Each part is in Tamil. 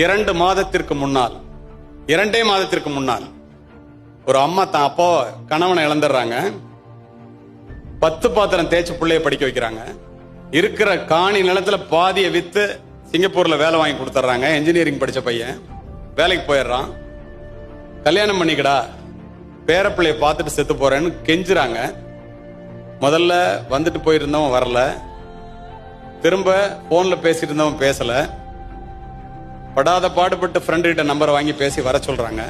2 மாதத்திற்கு முன்னால், 2 மாதத்திற்கு முன்னால் ஒரு அம்மா தான் அப்போ கணவனை இழந்துடுறாங்க. 10 பாத்திரம் தேய்ச்சி பிள்ளைய படிக்க வைக்கிறாங்க. இருக்கிற காணி நிலத்துல பாதியை வித்து சிங்கப்பூர்ல வேலை வாங்கி கொடுத்துட்றாங்க. என்ஜினியரிங் படிச்ச பையன் வேலைக்கு போயிடுறான். கல்யாணம் பண்ணிக்கடா, பேரப்பிள்ளைய பார்த்துட்டு செத்து போறேன்னு கெஞ்சுறாங்க. முதல்ல வந்துட்டு போயிருந்தவன் வரல, திரும்ப போன்ல பேசிட்டு இருந்தவன் பேசல. படாத பாடுபட்டு ஃப்ரெண்ட் கிட்ட நம்பரை வாங்கி பேசி வர சொல்றாங்க.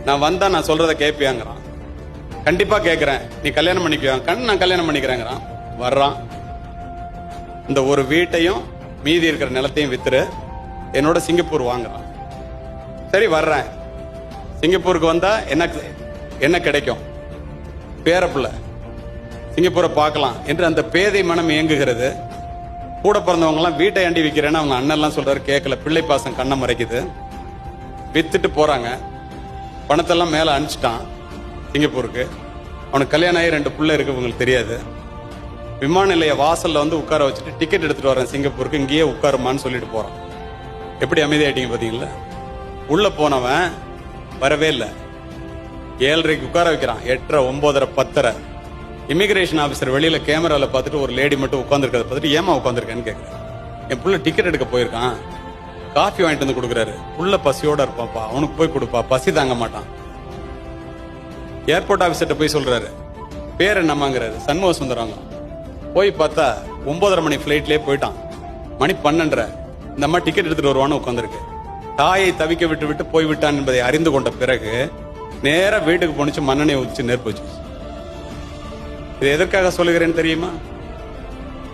நான் வந்தா நான் சொல்றத கேட்பியாங்கிறான். கண்டிப்பா கேட்கிறேன், நீ கல்யாணம் பண்ணிக்குவா? நான் கல்யாணம் பண்ணிக்கிறேங்கிறான். வர்றான். இந்த ஒரு வீட்டையும் மீதி இருக்கிற நிலத்தையும் வித்துரு, என்னோட சிங்கப்பூர் வாங்குறான். சரி வர்றேன். சிங்கப்பூருக்கு வந்தா என்ன கிடைக்கும்? பேரப்புள்ள சிங்கப்பூரை பார்க்கலாம் என்று அந்த பேதை மனம் இயங்குகிறது. கூட பிறந்தவங்க எல்லாம் வீட்டை அண்டி விற்கிறேன்னு அவங்க அண்ணன் எல்லாம் சொல்றாரு, கேட்கல. பிள்ளை பாசம் கண்ணை மறைக்குது. வித்துட்டு போறாங்க. பணத்தெல்லாம் மேல அனுப்பிச்சிட்டான் சிங்கப்பூருக்கு. அவனுக்கு கல்யாணம் ஆகி 2 பிள்ளை இருக்கு, உங்களுக்கு தெரியாது. விமான நிலைய வாசல்ல வந்து உட்கார வச்சுட்டு டிக்கெட் எடுத்துட்டு வரேன் சிங்கப்பூருக்கு, இங்கேயே உட்காருமான்னு சொல்லிட்டு போறான். எப்படி அமைதியாயிட்டீங்க பாத்தீங்களா? உள்ள போனவன் வரவே இல்லை. 7:30 உட்கார வைக்கிறான். 8:30, 9:30, 10:30. இமிகிரேஷன் ஆபீசர் வெளியில கேமரால பார்த்துட்டு ஒரு லேடி மட்டும் உட்காந்துருக்கிறத பார்த்துட்டு, ஏமா உட்காந்துருக்கேன்னு கேட்கிறேன். என் புள்ள டிக்கெட் எடுக்க போயிருக்கான், காஃபி வாங்கிட்டு வந்து கொடுக்குறாரு, புள்ள பசியோட இருப்பான்ப்பா, அவனுக்கு போய் கொடுப்பா, பசி தாங்க மாட்டான். ஏர்போர்ட் ஆபீசர்கிட்ட போய் சொல்றாரு, பேர் என்னமாங்கிறாரு, சண்முக சுந்தரம். போய் பார்த்தா 9:30 மணி பிளைட்லயே போயிட்டான். மணி 12:30. இந்த அம்மா டிக்கெட் எடுத்துட்டு வருவான்னு உட்காந்துருக்கு. தாயை தவிக்க விட்டு விட்டு போய்விட்டான் என்பதை அறிந்து கொண்ட பிறகு நேரா வீட்டுக்கு போனிச்சு, மண்ணெண்ணெய் ஊதிச்சு நெருப்பு வச்சு. இது எதற்காக சொல்லுகிறேன் தெரியுமா?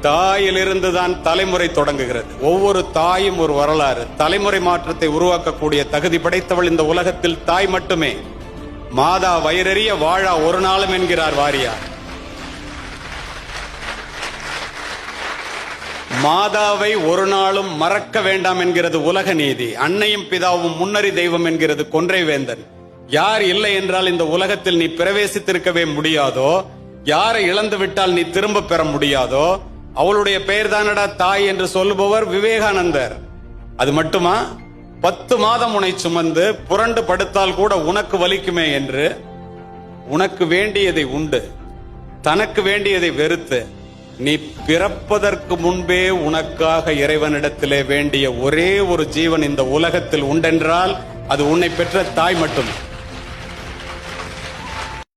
தாயிலிருந்து தான் தலைமுறை தொடங்குகிறது. ஒவ்வொரு தாயும் ஒரு வரலாறு. தலைமுறை மாற்றத்தை உருவாக்கக்கூடிய தகுதி படைத்தவள் இந்த உலகத்தில் தாய் மட்டுமே. மாதா வயிறறிய வாழா ஒரு நாளும் என்கிறார் வாரியார். மாதாவை ஒரு நாளும் மறக்க வேண்டாம் என்கிறது உலக நீதி. அன்னையும் பிதாவும் முன்னறி தெய்வம் என்கிறது கொன்றை வேந்தன். யார் இல்லை என்றால் இந்த உலகத்தில் நீ பிரவேசித்திருக்கவே முடியாதோ, யாரை இழந்து விட்டால் நீ திரும்ப பெற முடியாதோ, அவளுடைய பெயர் தானடா தாய் என்று சொல்லுபவர் விவேகானந்தர். அது மட்டுமா? 10 மாதம் உன்னை சுமந்து புரண்டு படுத்தால் கூட உனக்கு வலிக்குமே என்று உனக்கு வேண்டியதை உண்டு, தனக்கு வேண்டியதை வெறுத்து, நீ பிறப்பதற்கு முன்பே உனக்காக இறைவனிடத்திலே வேண்டிய ஒரே ஒரு ஜீவன் இந்த உலகத்தில் உண்டென்றால் அது உன்னை பெற்ற தாய் மட்டுமே.